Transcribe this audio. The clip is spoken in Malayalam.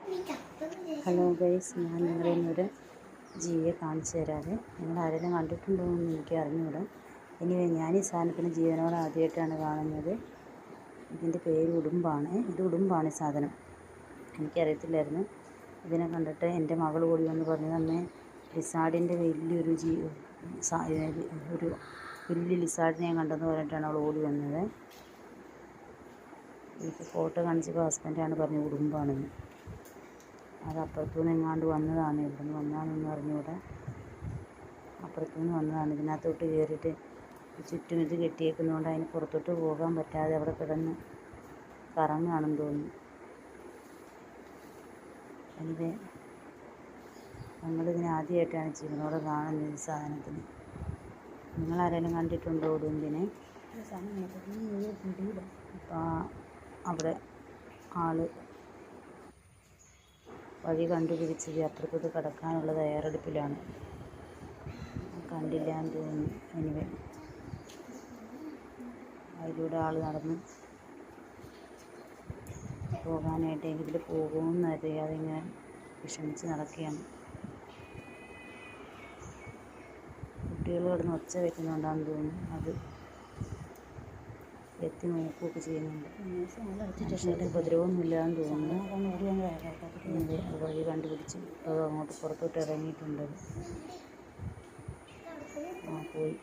ഹലോ ഗൈസ്, ഞാൻ നിങ്ങളെ ഇന്നൊരു ജീവിയെ കാണിച്ചു തരാതെ. നിങ്ങൾ ആരെങ്കിലും കണ്ടിട്ടുണ്ടോ എന്ന് എനിക്ക് അറിഞ്ഞൂടാ. ഇനി ഞാൻ ഈ സാധനത്തിന് ജീവനോട് ആദ്യമായിട്ടാണ് കാണുന്നത്. ഇതിൻ്റെ പേര് ഉടുമ്പാണ്. ഇത് ഉടുമ്പാണ് ഈ സാധനം. എനിക്കറിയത്തില്ലായിരുന്നു. ഇതിനെ കണ്ടിട്ട് എൻ്റെ മകൾ കൂടി വന്ന് പറഞ്ഞു, അമ്മേ ലിസാർഡിൻ്റെ വലിയൊരു ഒരു വലിയ ലിസാർഡിനെ ഞാൻ കണ്ടെന്ന് പറഞ്ഞിട്ടാണ് അവൾ ഓടി വന്നത്. എനിക്ക് ഫോട്ടോ കാണിച്ചപ്പോൾ ഹസ്ബൻഡാണ് പറഞ്ഞു ഉടുമ്പാണെന്ന്. അത് അപ്പുറത്തുനിന്ന് എങ്ങാണ്ട് വന്നതാണ്. ഇവിടെ നിന്ന് വന്നതാണെന്ന് അറിഞ്ഞുകൂടെ. അപ്പുറത്തുനിന്ന് വന്നതാണ്. ഇതിനകത്തോട്ട് കയറിയിട്ട് ചുറ്റും ഇത് കെട്ടിയേക്കുന്നതുകൊണ്ട് അതിന് പുറത്തോട്ട് പോകാൻ പറ്റാതെ അവിടെ കിടന്ന് കറങ്ങുകയാണെന്ന് തോന്നുന്നു. എനിക്ക് ഞങ്ങളിതിനെ ആദ്യമായിട്ടാണ് ജീവനോടെ കാണുന്നത് ഈ സാധനത്തിന്. നിങ്ങളാരെങ്കിലും കണ്ടിട്ടുണ്ടോ ഉടുമ്പിനെ? അപ്പോൾ അവിടെ ആൾ വഴി കണ്ടുപിടിച്ചത് അപ്പുറത്തോട്ട് കടക്കാനുള്ള തയ്യാറെടുപ്പിലാണ്. കണ്ടില്ല എന്ന് തോന്നുന്നു. എനിവേ അതിലൂടെ ആൾ നടന്ന് പോകാനായിട്ട് ഇതിൽ പോകുമെന്ന് അറിയാതെ ഇങ്ങനെ വിഷമിച്ച് നടക്കുകയാണ്. കുട്ടികൾ കിടന്ന് ഒച്ച വയ്ക്കുന്നുണ്ടാന്ന് തോന്നുന്നു. അത് എത്തി നോക്കുകയൊക്കെ ചെയ്യുന്നുണ്ട്. മനുഷ്യരുടെ ഉപദ്രവമൊന്നുമില്ലാന്ന് തോന്നുന്നു. അത് വഴി കണ്ടുപിടിച്ച് അത് അങ്ങോട്ട് പുറത്തോട്ട് ഇറങ്ങിയിട്ടുണ്ട്. പോയി.